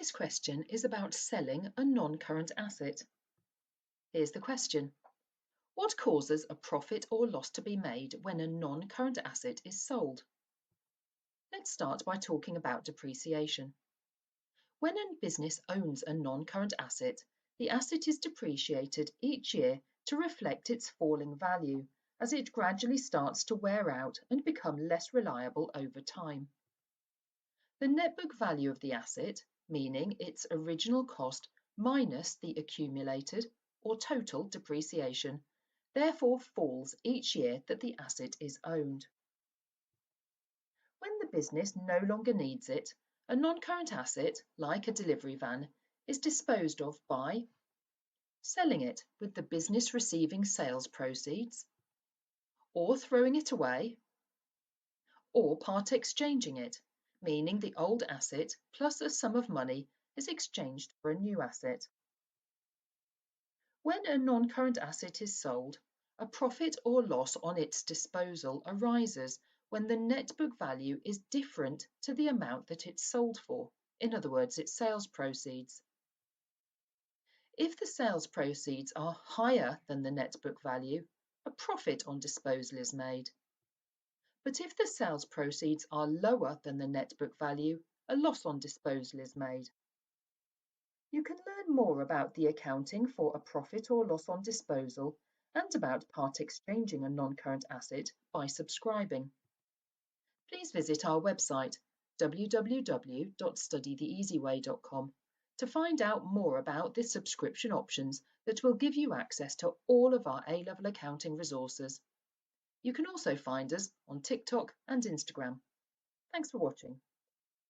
This question is about selling a non-current asset. Here's the question. What causes a profit or loss to be made when a non-current asset is sold? Let's start by talking about depreciation. When a business owns a non-current asset, the asset is depreciated each year to reflect its falling value as it gradually starts to wear out and become less reliable over time. The net book value of the asset, meaning its original cost minus the accumulated or total depreciation, therefore falls each year that the asset is owned. When the business no longer needs it, a non-current asset, like a delivery van, is disposed of by selling it with the business receiving sales proceeds, or throwing it away, or part exchanging it, meaning the old asset plus a sum of money is exchanged for a new asset. When a non-current asset is sold, a profit or loss on its disposal arises when the net book value is different to the amount that it's sold for, in other words, its sales proceeds. If the sales proceeds are higher than the net book value, a profit on disposal is made. But if the sales proceeds are lower than the net book value, a loss on disposal is made. You can learn more about the accounting for a profit or loss on disposal and about part exchanging a non-current asset by subscribing. Please visit our website www.studytheeasyway.com to find out more about the subscription options that will give you access to all of our A-level accounting resources. You can also find us on TikTok and Instagram. Thanks for watching.